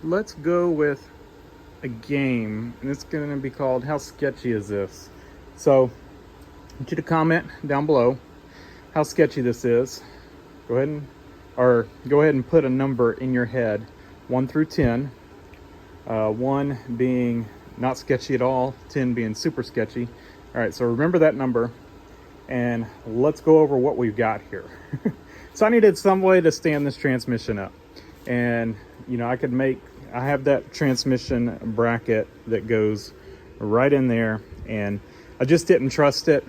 let's go with a game, and it's going to be called How Sketchy Is This? So I want you to comment down below how sketchy this is. Go ahead and put a number in your head, 1 through 10. 1 being not sketchy at all, 10 being super sketchy. All right, so remember that number, and let's go over what we've got here. So I needed some way to stand this transmission up, and I have that transmission bracket that goes right in there, and I just didn't trust it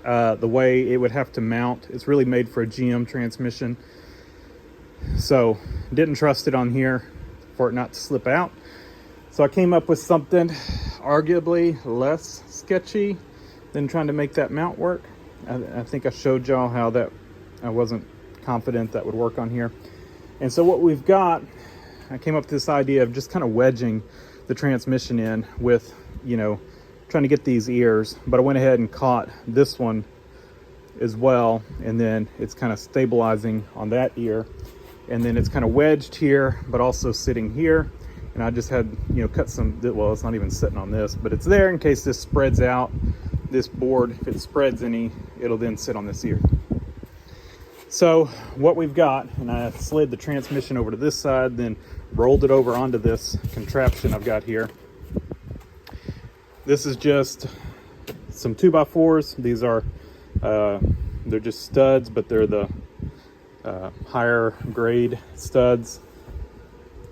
the way it would have to mount. It's really made for a GM transmission, so didn't trust it on here for it not to slip out. So I came up with something arguably less sketchy than trying to make that mount work. I think I showed y'all how that I wasn't confident that would work on here. And so what we've got, I came up with this idea of just kind of wedging the transmission in with, trying to get these ears, but I went ahead and caught this one as well, and then it's kind of stabilizing on that ear, and then it's kind of wedged here but also sitting here. And I just had cut some, well, it's not even sitting on this, but it's there in case this spreads out, this board, if it spreads any, it'll then sit on this ear. So what we've got, and I slid the transmission over to this side, then rolled it over onto this contraption I've got here. This is just some 2x4s. These are they're just studs, but they're the higher grade studs.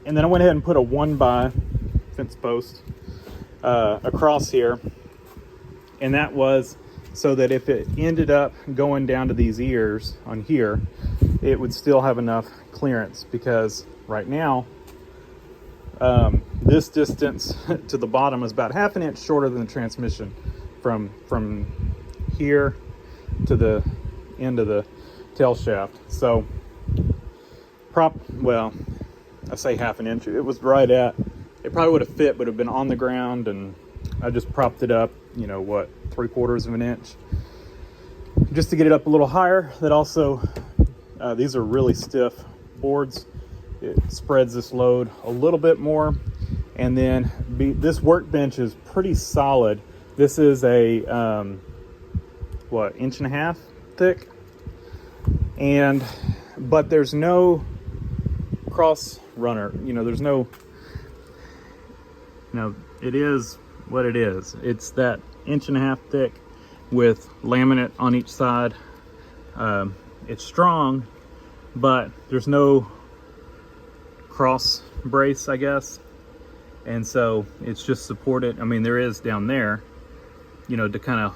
And then I went ahead and put a 1x fence post across here, and that was so that if it ended up going down to these ears on here, it would still have enough clearance, because right now this distance to the bottom is about 1/2 inch shorter than the transmission from here to the end of the tail shaft. So I say 1/2 inch, it was right at, it probably would have fit, but have been on the ground, and I just propped it up, 3/4 inch just to get it up a little higher. That also, these are really stiff boards. It spreads this load a little bit more. And then this workbench is pretty solid. This is a 1.5 inch thick, but there's no cross runner, there's no, it is what it is. It's that 1.5 inch thick with laminate on each side. It's strong, but there's no cross brace, I guess, and so it's just supported. I mean, there is down there, to kind of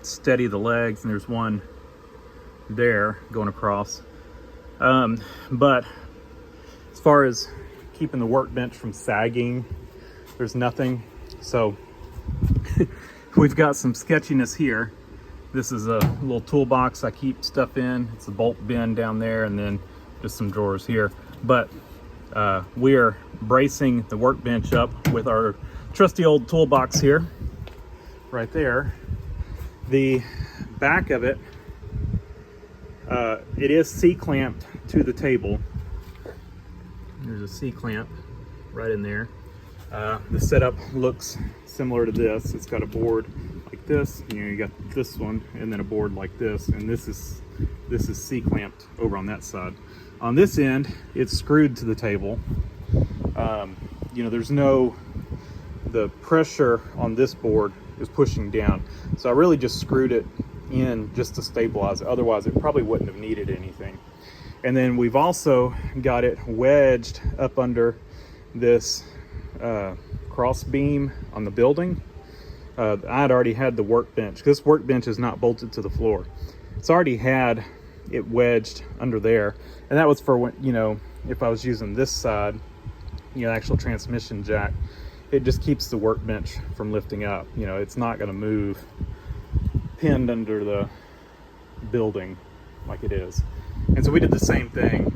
steady the legs, and there's one there going across, but as far as keeping the workbench from sagging, there's nothing. So we've got some sketchiness here. This is a little toolbox I keep stuff in. It's a bolt bin down there, and then just some drawers here. But we are bracing the workbench up with our trusty old toolbox here, right there. The back of it, it is C-clamped to the table. There's a C-clamp right in there. The setup looks similar to this. It's got a board like this. You got this one, and then a board like this, and this is C-clamped over on that side. On this end, it's screwed to the table. There's the pressure on this board is pushing down, so I really just screwed it in just to stabilize it. Otherwise, it probably wouldn't have needed anything. And then we've also got it wedged up under this cross beam on the building. I'd already had the workbench. This workbench is not bolted to the floor. It's already had it wedged under there, and that was for when, if I was using this side, actual transmission jack, it just keeps the workbench from lifting up. It's not going to move pinned under the building like it is. And so we did the same thing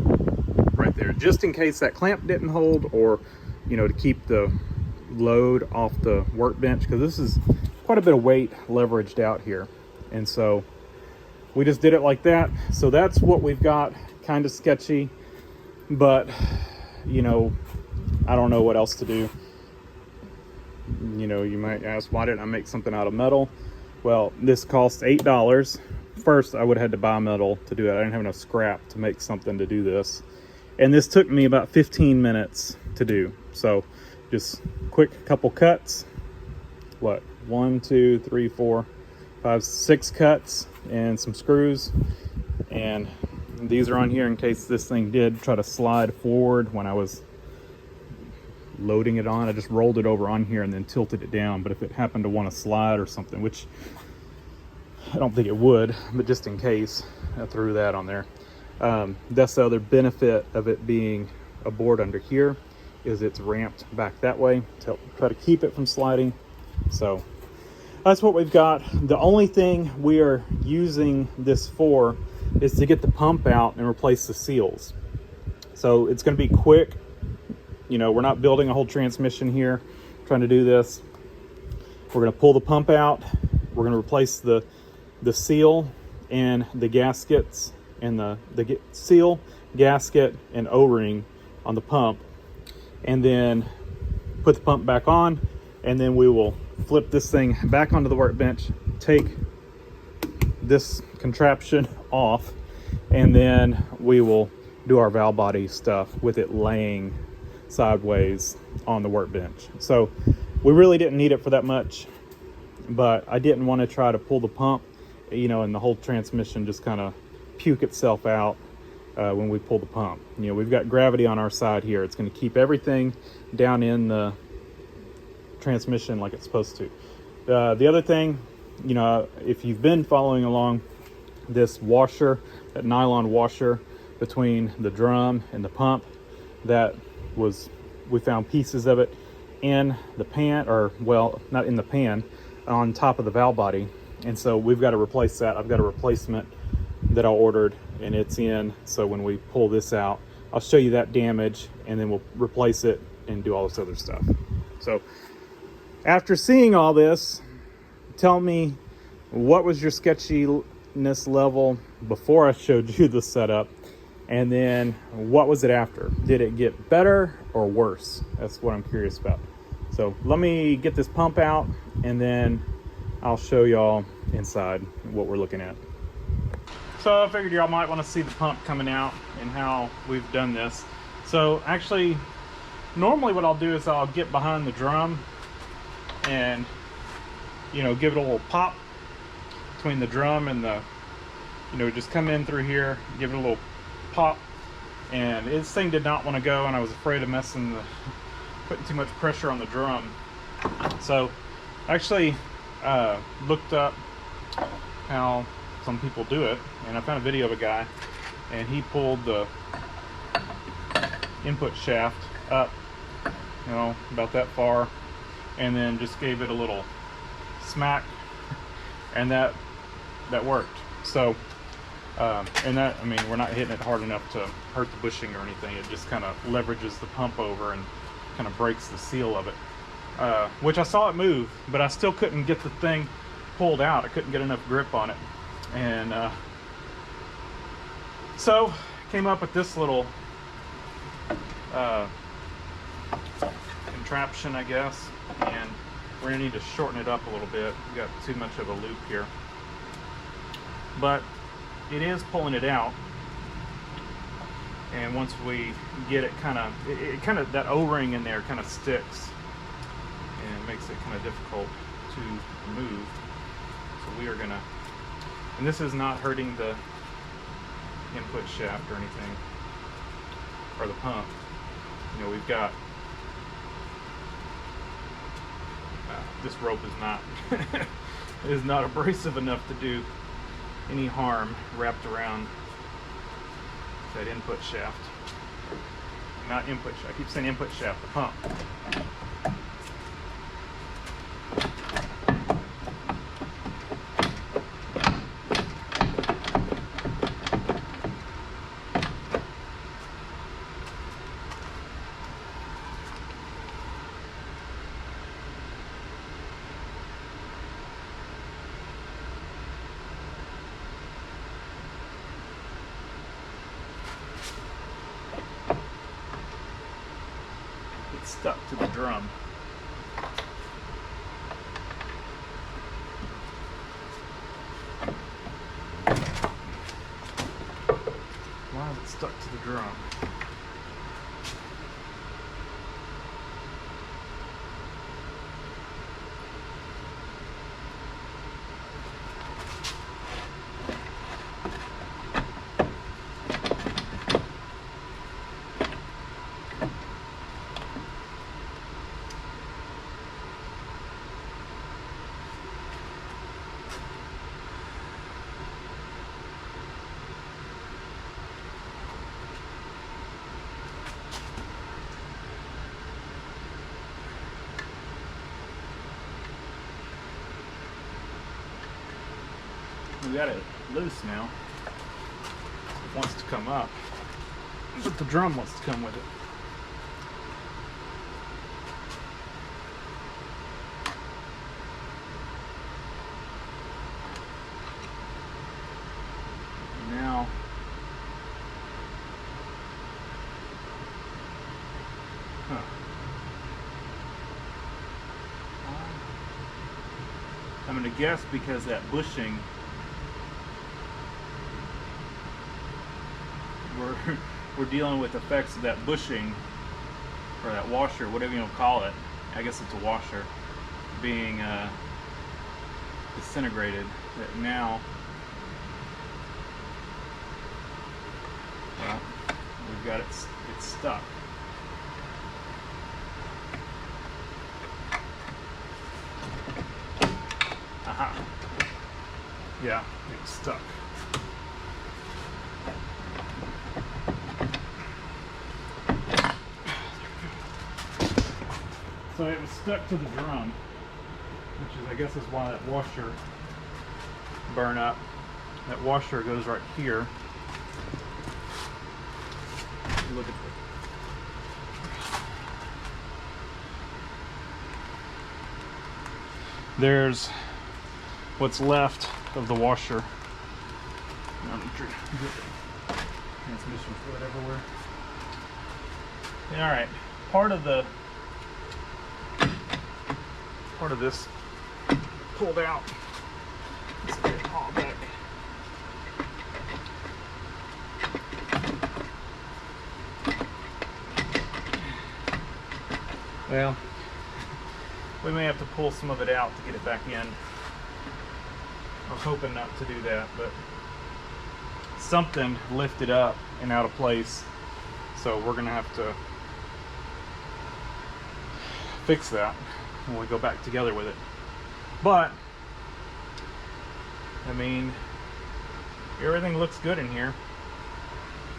right there, just in case that clamp didn't hold, or to keep the load off the workbench, because this is quite a bit of weight leveraged out here. And so we just did it like that. So that's what we've got. Kind of sketchy, but I don't know what else to do. You know, you might ask, why didn't I make something out of metal? Well, this costs $8. First, I would have had to buy metal to do it. I didn't have enough scrap to make something to do this. And this took me about 15 minutes to do. So just quick couple cuts. What? 1, 2, 3, 4, 5, 6 cuts and some screws. And these are on here in case this thing did try to slide forward when I was loading it on. I just rolled it over on here and then tilted it down. But if it happened to want to slide or something, which I don't think it would, but just in case, I threw that on there. That's the other benefit of it being a board under here, is it's ramped back that way to try to keep it from sliding. So that's what we've got. The only thing we are using this for is to get the pump out and replace the seals. So it's going to be quick. You know, we're not building a whole transmission here trying to do this. We're going to pull the pump out. We're going to replace the seal and the gaskets and the seal, gasket, and O-ring on the pump, and then put the pump back on, and then we will flip this thing back onto the workbench, take this contraption off, and then we will do our valve body stuff with it laying sideways on the workbench. So we really didn't need it for that much, but I didn't want to try to pull the pump, you know, and the whole transmission just kind of puke itself out when we pull the pump. You know, we've got gravity on our side here. It's going to keep everything down in the transmission like it's supposed to. The other thing, you know, if you've been following along, this washer, that nylon washer between the drum and the pump, we found pieces of it in the pan, or well, not in the pan, on top of the valve body. And so we've got to replace that. I've got a replacement that I ordered and it's in. So when we pull this out, I'll show you that damage and then we'll replace it and do all this other stuff. So after seeing all this, tell me, what was your sketchiness level before I showed you the setup? And then what was it after? Did it get better or worse? That's what I'm curious about. So let me get this pump out and then I'll show y'all inside what we're looking at. So I figured y'all might want to see the pump coming out and how we've done this. So actually, normally what I'll do is I'll get behind the drum and, you know, give it a little pop between the drum and the, you know, just come in through here, give it a little pop. And this thing did not want to go, and I was afraid of putting too much pressure on the drum. So actually looked up how some people do it, and I found a video of a guy, and he pulled the input shaft up, you know, about that far, and then just gave it a little smack, and that worked. So and that, I mean, we're not hitting it hard enough to hurt the bushing or anything. It just kind of leverages the pump over and kind of breaks the seal of it, which I saw it move, but I still couldn't get the thing pulled out. I couldn't get enough grip on it. And so came up with this little contraption, I guess, and we're gonna need to shorten it up a little bit. We got too much of a loop here, but it is pulling it out. And once we get it it kind of, that O-ring in there kind of sticks and makes it kind of difficult to remove. So we are gonna, and this is not hurting the input shaft or anything, or the pump. You know, we've got, this rope is not, is not abrasive enough to do any harm wrapped around that input shaft. Not input shaft, I keep saying input shaft, the pump. stuck to the drum. Why is it stuck to the drum? We got it loose now. It wants to come up, but the drum wants to come with it. Now, I'm going to guess because that bushing, we're dealing with effects of that bushing, or that washer, whatever you want to call it. I guess it's a washer, being disintegrated. That now, well, we've got it's stuck. Aha. Yeah, it's stuck. So it was stuck to the drum, which is, I guess, is why that washer burned up. That washer goes right here. Look at this. There's what's left of the washer. Transmission fluid everywhere. Yeah, all right. Part of this pulled out. Let's get it all back. Well, we may have to pull some of it out to get it back in. I was hoping not to do that, but something lifted up and out of place, so we're gonna have to fix that when we go back together with it. But I mean, everything looks good in here.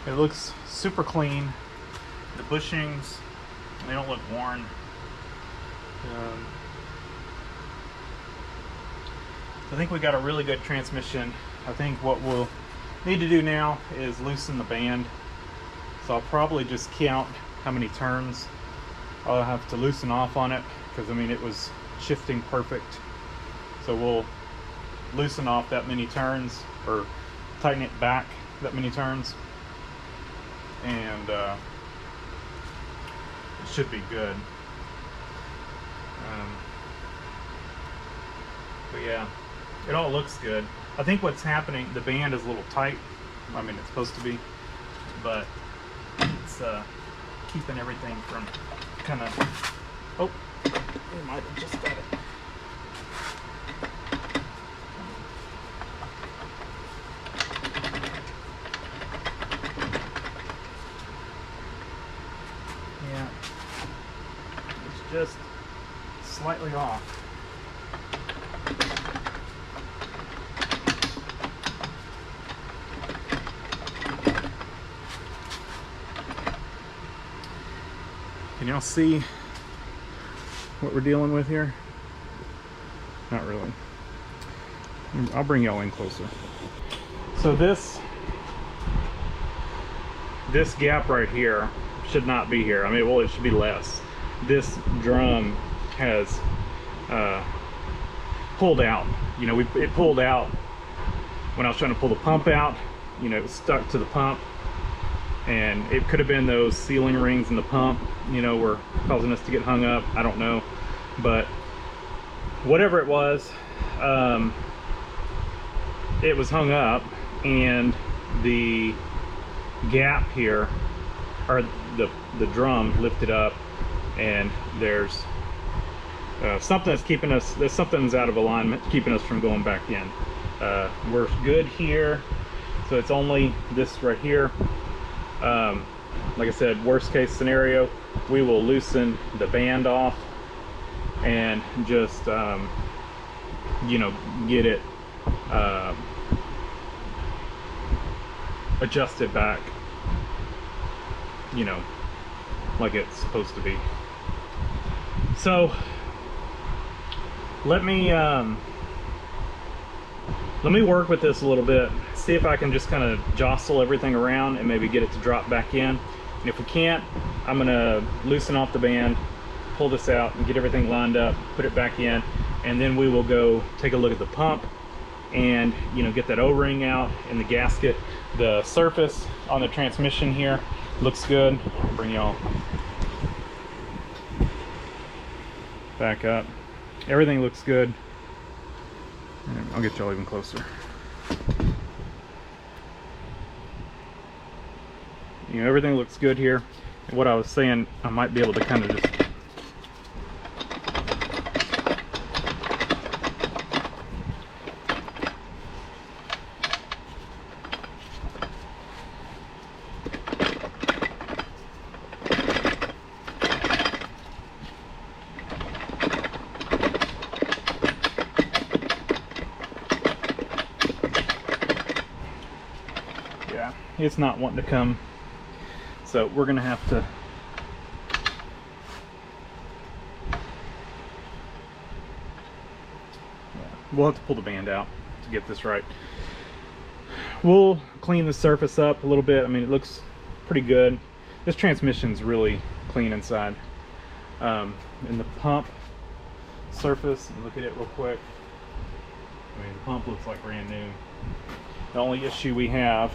It looks super clean. The bushings, they don't look worn. I think we got a really good transmission. I think what we'll need to do now is loosen the band. So I'll probably just count how many turns I'll have to loosen off on it, because I mean, it was shifting perfect. So we'll loosen off that many turns, or tighten it back that many turns, and it should be good. But yeah, it all looks good. I think what's happening, the band is a little tight. I mean, it's supposed to be, but it's keeping everything from kind of, oh, we might have just got it. Yeah, it's just slightly off. Can y'all see what we're dealing with here? Not really. I'll bring y'all in closer. So this gap right here should not be here. I mean, well, it should be less. This drum has pulled out. You know, it pulled out when I was trying to pull the pump out. You know, it was stuck to the pump, and it could have been those sealing rings in the pump, you know, were causing us to get hung up. I don't know, but whatever it was hung up, and the gap here, or the drum lifted up, and there's something that's keeping us, something's out of alignment keeping us from going back in. We're good here, so it's only this right here. Like I said, worst case scenario, we will loosen the band off and just you know, get it adjusted back, you know, like it's supposed to be. So let me work with this a little bit, see if I can just kind of jostle everything around and maybe get it to drop back in. And if we can't, I'm gonna loosen off the band, pull this out and get everything lined up, put it back in, and then we will go take a look at the pump and, you know, get that O-ring out and the gasket. The surface on the transmission here looks good. I'll bring y'all back up. Everything looks good. And I'll get y'all even closer. You know, everything looks good here. And what I was saying, I might be able to kind of just it's not wanting to come, so we're gonna have to we'll have to pull the band out to get this right. We'll clean the surface up a little bit. I mean, it looks pretty good. This transmission's really clean inside. And the pump surface, look at it real quick. I mean, the pump looks like brand new. The only issue we have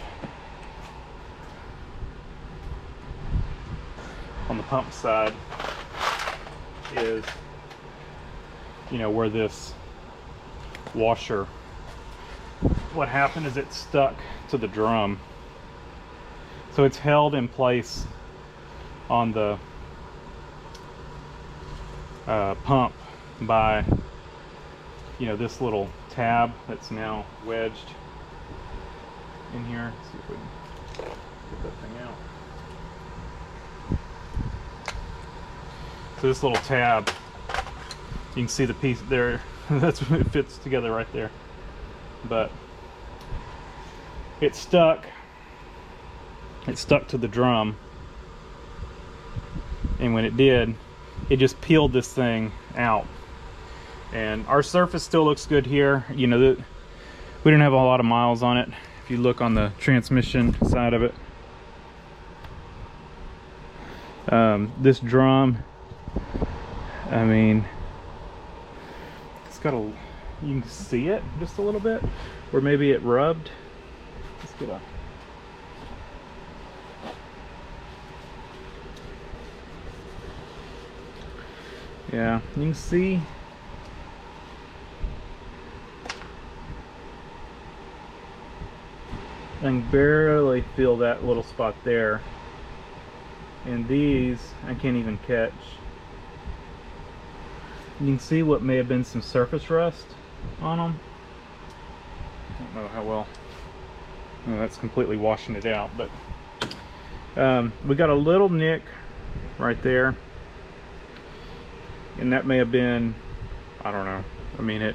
on the pump side is, you know, where this washer, what happened is it stuck to the drum, so it's held in place on the pump by, you know, this little tab that's now wedged in here. Let's see if we can get that thing out. So this little tab, you can see the piece there. That's when it fits together right there. But it stuck to the drum, and when it did, it just peeled this thing out. And our surface still looks good here. You know, that we didn't have a lot of miles on it. If you look on the transmission side of it, this drum, I mean, it's got a, you can see it just a little bit, or maybe it rubbed. Let's get a, yeah, you can see I can barely feel that little spot there, and these I can't even catch. You can see what may have been some surface rust on them. I don't know how well. No, that's completely washing it out, but we got a little nick right there, and that may have been, I don't know. I mean,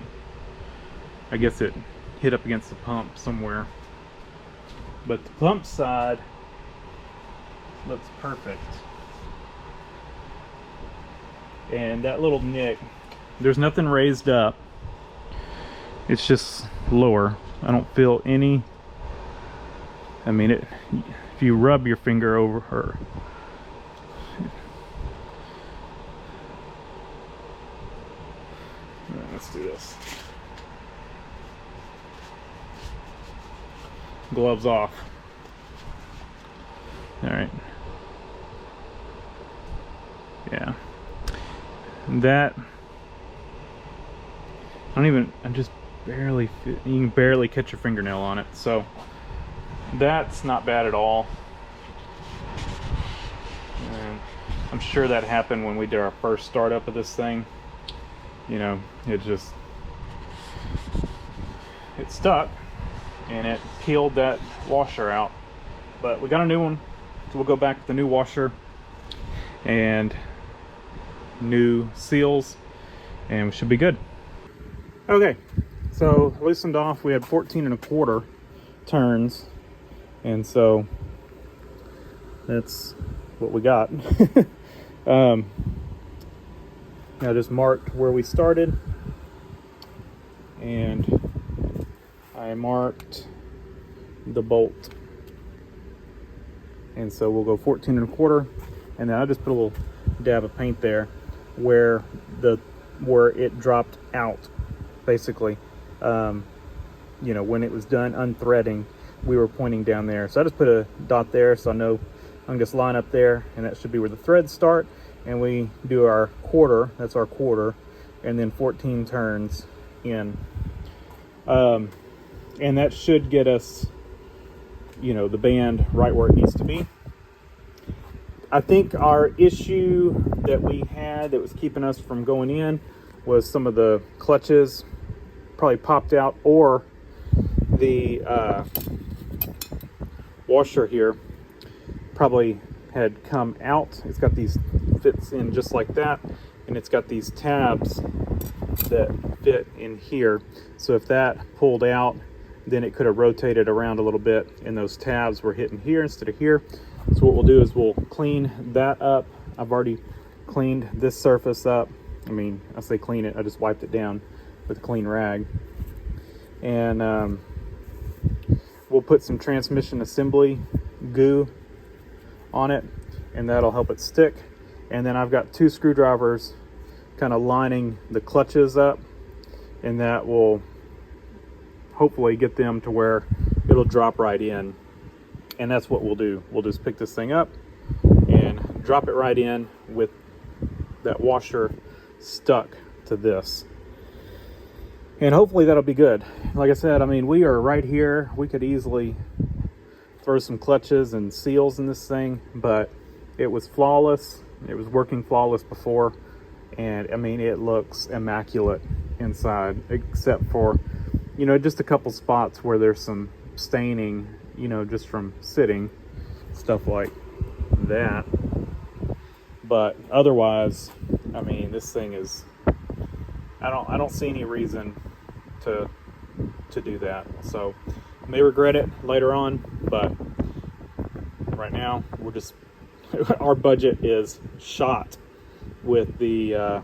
I guess it hit up against the pump somewhere. But the pump side looks perfect. And that little nick, there's nothing raised up. It's just lower. I don't feel any, I mean, if you rub your finger over her, let's do this. Gloves off. All right. Yeah. That, I just barely, you can barely catch your fingernail on it. So that's not bad at all. And I'm sure that happened when we did our first startup of this thing. You know, it stuck and it peeled that washer out. But we got a new one, so we'll go back with the new washer and new seals, and we should be good. Okay, so loosened off, we had 14 1/4 turns, and so that's what we got. I just marked where we started, and I marked the bolt, and so we'll go 14 1/4, and then I just put a little dab of paint there where it dropped out, basically. You know, when it was done unthreading, we were pointing down there, so I just put a dot there so I know I can just line up there, and that should be where the threads start, and we do our quarter. That's our quarter, and then 14 turns in, and that should get us, you know, the band right where it needs to be. I think our issue that we had that was keeping us from going in was some of the clutches probably popped out, or the washer here probably had come out. It's got these, fits in just like that, and it's got these tabs that fit in here. So if that pulled out, then it could have rotated around a little bit, and those tabs were hitting here instead of here. So what we'll do is we'll clean that up. I've already cleaned this surface up. I mean, I say clean it, I just wiped it down with a clean rag. And we'll put some transmission assembly goo on it, and that'll help it stick. And then I've got 2 screwdrivers kind of lining the clutches up, and that will hopefully get them to where it'll drop right in. And that's what we'll do. We'll just pick this thing up and drop it right in with that washer stuck to this. And hopefully that'll be good. Like I said, I mean, we are right here. We could easily throw some clutches and seals in this thing, but it was flawless. It was working flawless before. And I mean, it looks immaculate inside, except for, you know, just a couple spots where there's some staining, you know, just from sitting, stuff like that. But otherwise, I mean, this thing is, I don't see any reason to do that. So I may regret it later on, but right now we're just our budget is shot with the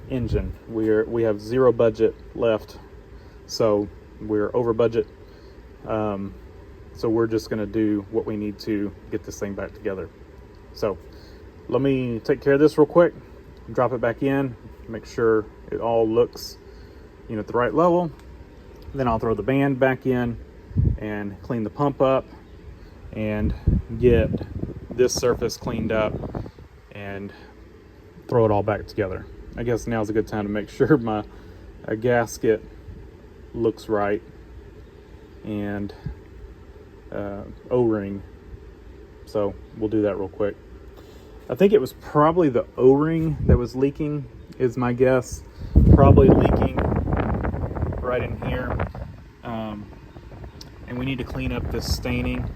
engine. We have 0 budget left, so we're over budget. So we're just going to do what we need to get this thing back together. So let me take care of this real quick, drop it back in, make sure it all looks, you know, at the right level. Then I'll throw the band back in and clean the pump up and get this surface cleaned up and throw it all back together. I guess now's a good time to make sure my gasket looks right, and O-ring. So we'll do that real quick. I think it was probably the O-ring that was leaking, is my guess. Probably leaking right in here. And we need to clean up this staining,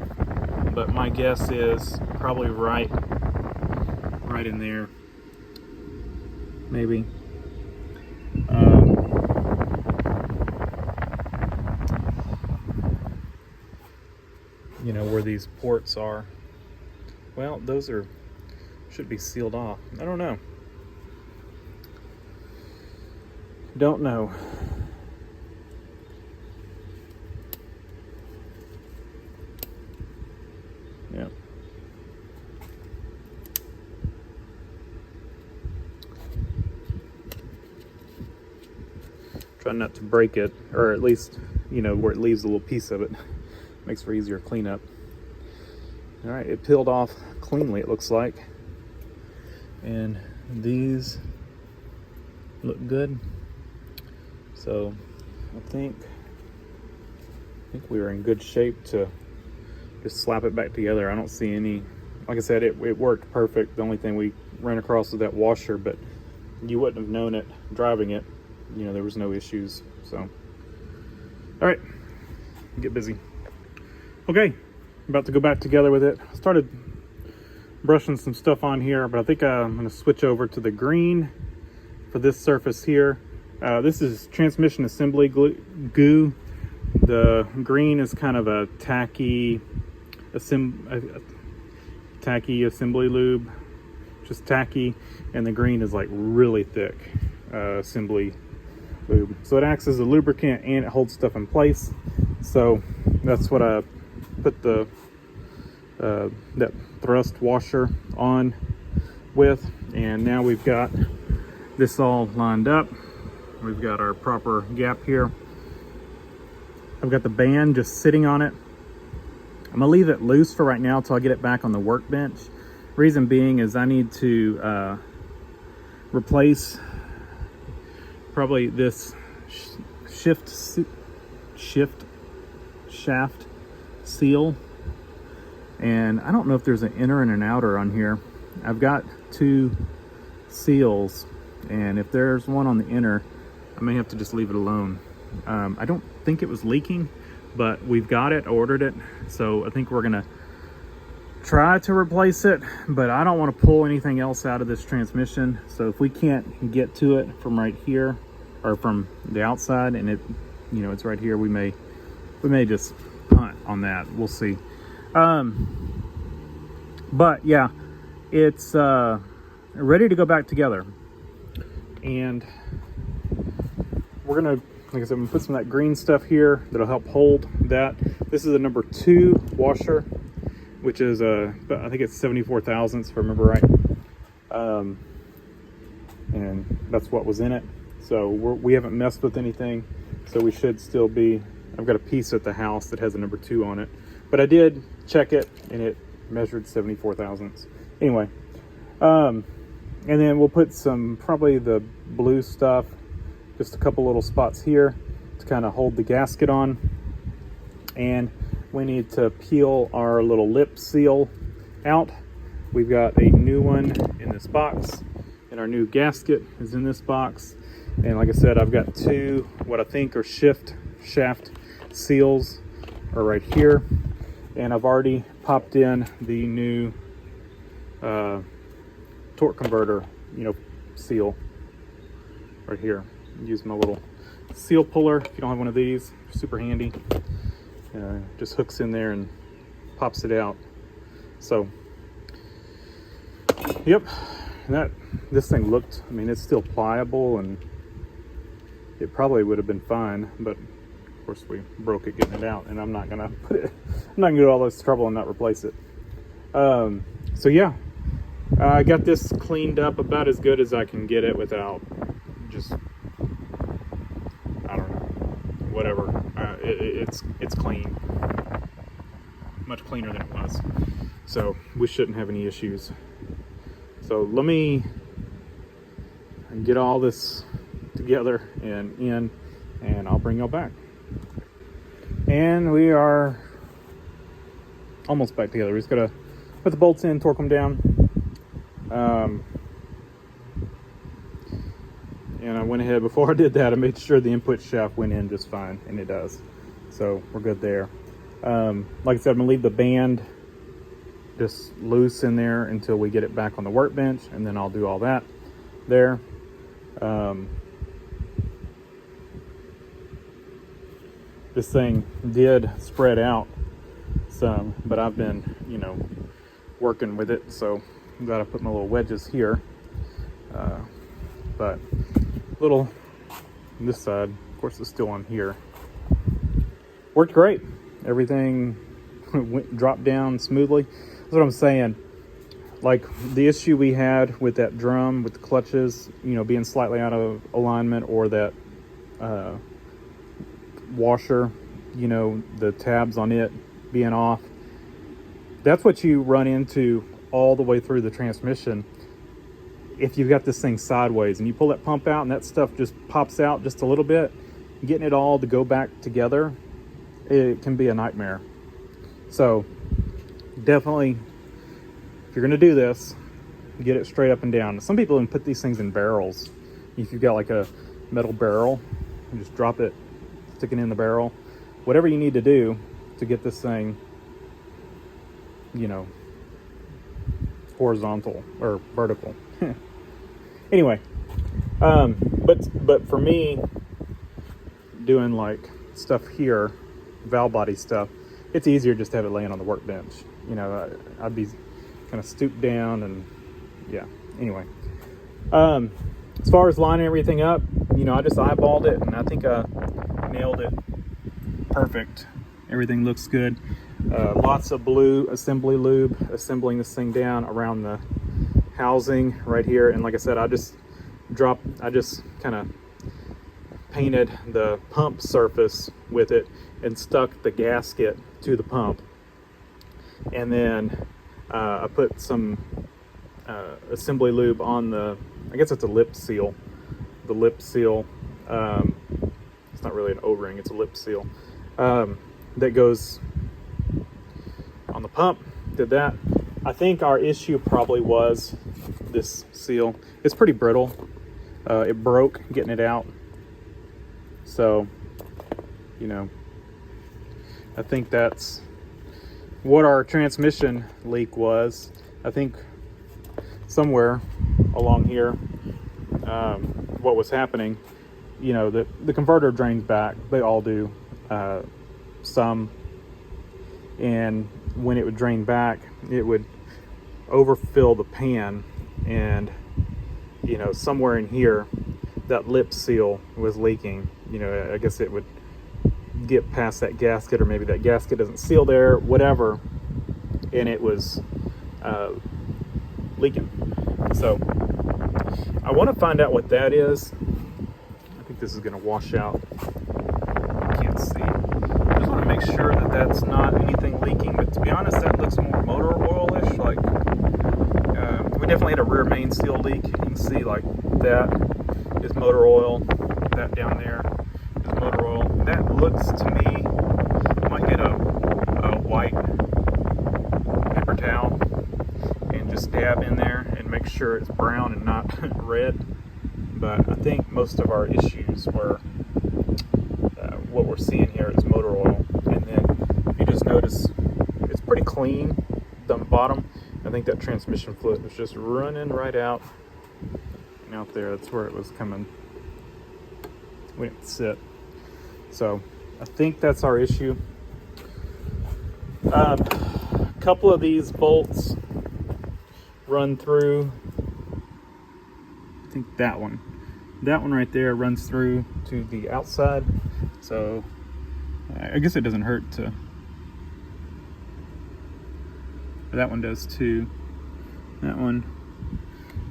but my guess is probably right in there, maybe. You know, where these ports are. Well, those should be sealed off. I don't know. Don't know. Yeah. Try not to break it, or at least, you know, where it leaves a little piece of it. Makes for easier cleanup. All right, it peeled off cleanly, it looks like. And these look good. So I think we were in good shape to just slap it back together. I don't see any, like I said, it worked perfect. The only thing we ran across was that washer, but you wouldn't have known it driving it. You know, there was no issues. So, all right, get busy. Okay, about to go back together with it. I started brushing some stuff on here, but I think I'm going to switch over to the green for this surface here. This is transmission assembly goo. The green is kind of a tacky assembly lube, just tacky, and the green is like really thick assembly lube. So it acts as a lubricant and it holds stuff in place. So that's what I put the that thrust washer on with, and now we've got this all lined up. We've got our proper gap here. I've got the band just sitting on it. I'm gonna leave it loose for right now until I get it back on the workbench. Reason being is I need to replace probably this shift shaft seal, and I don't know if there's an inner and an outer on here. I've got two seals, and if there's one on the inner, I may have to just leave it alone. I don't think it was leaking, but we've got it, ordered it, so I think we're gonna try to replace it, but I don't want to pull anything else out of this transmission. So if we can't get to it from right here or from the outside, and it, you know, it's right here, we may just punt on that. We'll see. But yeah, it's ready to go back together, and we're gonna, like I said, I'm gonna put some of that green stuff here that'll help hold that. This is a number 2 washer, which is I think it's 74 thousandths if I remember right, and that's what was in it. So we haven't messed with anything, so we should still be. I've got a piece at the house that has a number 2 on it, but I did check it and it measured 74 thousandths. Anyway, and then we'll put some, probably the blue stuff, just a couple little spots here to kind of hold the gasket on. And we need to peel our little lip seal out. We've got a new one in this box, and our new gasket is in this box. And like I said, I've got 2 what I think are shaft seals are right here, and I've already popped in the new torque converter, you know, seal right here. Use my little seal puller. If you don't have one of these, super handy. Just hooks in there and pops it out. So yep, this thing looked, I mean, it's still pliable, and it probably would have been fine, but of course we broke it getting it out, and I'm not gonna do all this trouble and not replace it. So yeah, I got this cleaned up about as good as I can get it without just, I don't know, whatever. It's clean, much cleaner than it was, so we shouldn't have any issues. So let me get all this together and I'll bring y'all back. And we are almost back together. We just gotta put the bolts in, torque them down. And I went ahead, before I did that, I made sure the input shaft went in just fine, and it does. So we're good there. Like I said, I'm gonna leave the band just loose in there until we get it back on the workbench, and then I'll do all that there. This thing did spread out some, but I've been, you know, working with it, so I'm glad I put my little wedges here. But little on this side, of course, it's still on here. Worked great. Everything dropped down smoothly. That's what I'm saying. Like the issue we had with that drum, with the clutches, you know, being slightly out of alignment, or that washer, you know, the tabs on it being off. That's what you run into all the way through the transmission. If you've got this thing sideways and you pull that pump out and that stuff just pops out just a little bit, getting it all to go back together, it can be a nightmare. So definitely, if you're going to do this, get it straight up and down. Some people even put these things in barrels. If you've got like a metal barrel, you just drop it, stick it in the barrel, whatever you need to do to get this thing, you know, horizontal or vertical. Anyway, but for me, doing like stuff here, valve body stuff, it's easier just to have it laying on the workbench. You know, I'd be kind of stooped down, and yeah. Anyway, as far as lining everything up, you know, I just eyeballed it, and I think I nailed it perfect. Everything looks good. Lots of blue assembly lube, assembling this thing down around the housing right here. And like I said, I just kind of painted the pump surface with it and stuck the gasket to the pump. And then I put some assembly lube on the, I guess it's a lip seal. The lip seal, it's not really an O-ring, it's a lip seal that goes on the pump. Did that. I think our issue probably was this seal. It's pretty brittle. It broke getting it out. So, you know, I think that's what our transmission leak was. I think somewhere along here, what was happening, you know, the converter drains back. They all do, some. And when it would drain back, it would overfill the pan, and you know, somewhere in here that lip seal was leaking. You know, I guess it would get past that gasket, or maybe that gasket doesn't seal there, whatever, and it was leaking. So I want to find out what that is. I think this is going to wash out. I can't see. I just want to make sure that that's not anything leaking, but to be honest, that looks more motor oil-ish. Like, we definitely had a rear main seal leak. You can see like that is motor oil. That down there is motor oil. That looks to me, I might get a white paper towel and just dab in there and make sure it's brown and not red. But I think most of our issues were what we're seeing here is motor oil. And then if you just notice, it's pretty clean down the bottom. I think that transmission fluid was just running right out and out there. That's where it was coming. We didn't sit. So I think that's our issue. A couple of these bolts run through. I think that one right there runs through to the outside. So I guess it doesn't hurt to. That one does too. That one.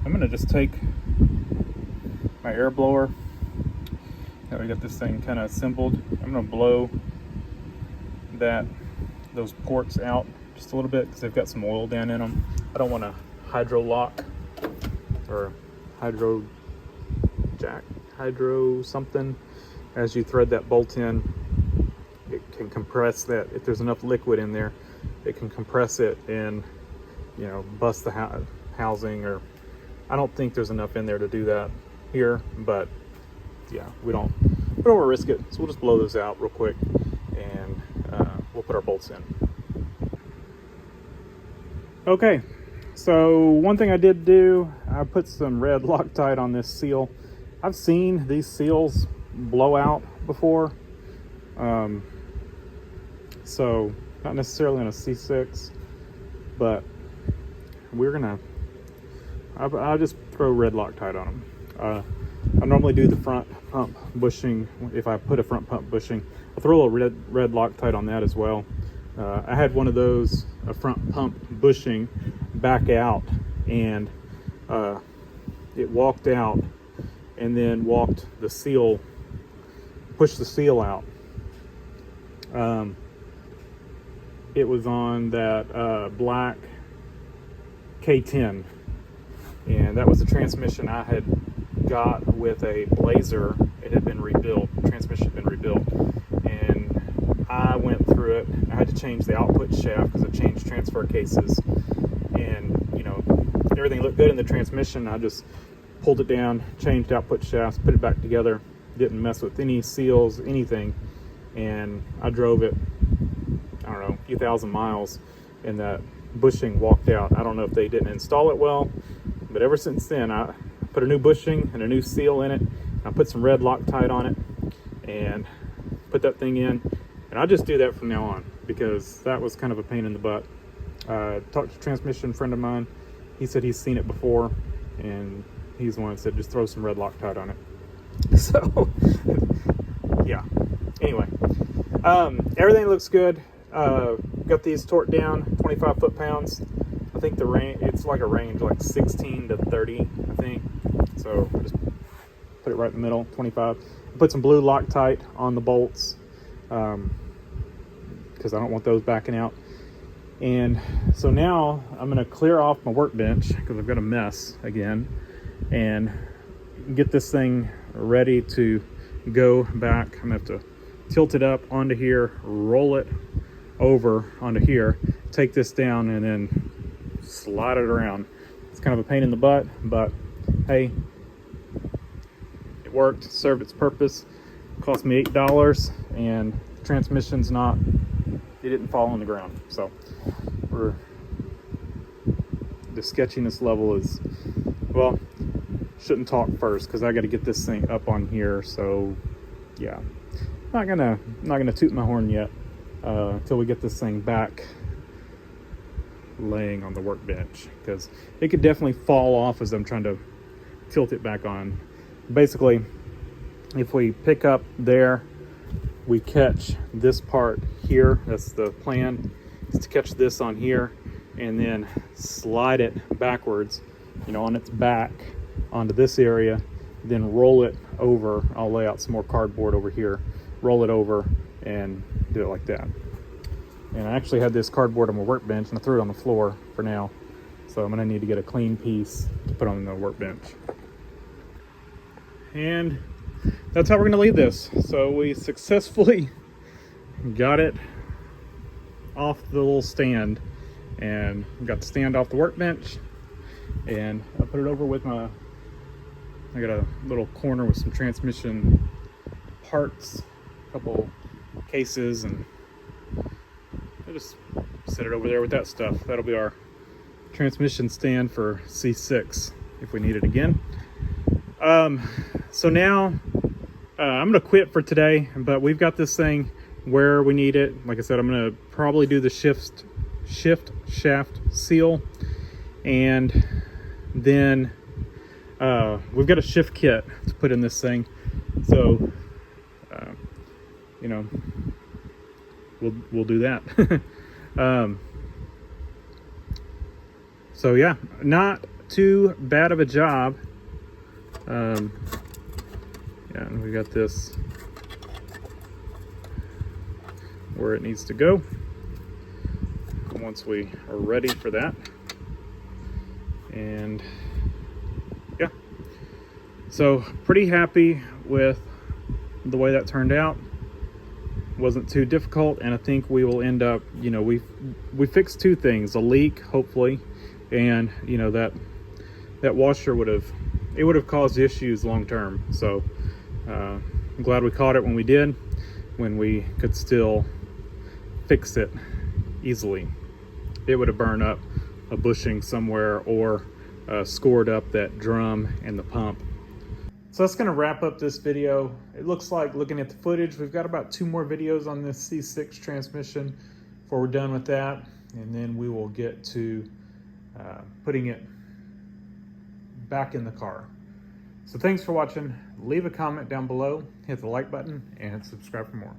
I'm gonna just take my air blower. Now we got this thing kind of assembled. I'm gonna blow those ports out just a little bit because they've got some oil down in them. I don't want to hydro lock or hydro something. As you thread that bolt in, it can compress that. If there's enough liquid in there, it can compress it and, you know, bust the housing. Or I don't think there's enough in there to do that here, but yeah, we don't want to risk it. So we'll just blow those out real quick, and we'll put our bolts in. Okay, so one thing I did do, I put some red Loctite on this seal. I've seen these seals blow out before, so not necessarily on a C6, but I'll just throw red Loctite on them. I normally do the front pump bushing. If I put a front pump bushing, I'll throw a red Loctite on that as well. I had one of those, a front pump bushing, back out, and it walked out and then pushed the seal out. it was on that black K10, and that was the transmission I had got with a Blazer. It had been rebuilt, the transmission had been rebuilt, and I went through it. I had to change the output shaft because I changed transfer cases, and you know, everything looked good in the transmission. I just pulled it down, changed output shafts, put it back together, didn't mess with any seals, anything, and I drove it, I don't know, a few thousand miles, and that bushing walked out. I don't know if they didn't install it well, but ever since then I put a new bushing and a new seal in it. I put some red Loctite on it and put that thing in, and I'll just do that from now on because that was kind of a pain in the butt. Talked to a transmission friend of mine. He said he's seen it before, and he's the one that said just throw some red Loctite on it. So yeah, anyway, everything looks good. Got these torqued down 25 foot-pounds. I think the range, it's like a range like 16 to 30, I think. So just put it right in the middle, 25. Put some blue Loctite on the bolts because I don't want those backing out. And so now I'm gonna clear off my workbench because I've got a mess again, and get this thing ready to go back. I'm gonna have to tilt it up onto here, roll it over onto here, take this down, and then slide it around. It's kind of a pain in the butt, but hey, it worked, served its purpose. It cost me $8, and the transmission's not, it didn't fall on the ground. So the sketchiness level is, well, shouldn't talk first because I got to get this thing up on here. So yeah, not gonna toot my horn yet until we get this thing back laying on the workbench, because it could definitely fall off as I'm trying to tilt it back on. Basically, if we pick up there, we catch this part here. That's the plan, is to catch this on here and then slide it backwards, you know, on its back onto this area, then roll it over. I'll lay out some more cardboard over here, roll it over and do it like that. And I actually had this cardboard on my workbench and I threw it on the floor for now. So I'm gonna need to get a clean piece to put on the workbench. And that's how we're gonna leave this. So we successfully got it off the little stand and got the stand off the workbench, and I put it over with I got a little corner with some transmission parts, a couple cases, and I just set it over there with that stuff. That'll be our transmission stand for C6 if we need it again. So now I'm gonna quit for today, but we've got this thing where we need it. Like I said, I'm gonna probably do the shift shaft seal, and then we've got a shift kit to put in this thing. So you know, we'll do that. So yeah, not too bad of a job. Yeah, and we got this where it needs to go once we are ready for that. And yeah, so pretty happy with the way that turned out. Wasn't too difficult, and I think we will end up, you know, we fixed two things: a leak, hopefully, and you know, that washer would have caused issues long term. So I'm glad we caught it when we did, when we could still fix it easily. It would have burned up a bushing somewhere or scored up that drum and the pump. So that's gonna wrap up this video. It looks like, looking at the footage, we've got about 2 more videos on this C6 transmission before we're done with that. And then we will get to putting it back in the car. So thanks for watching. Leave a comment down below, hit the like button, and subscribe for more.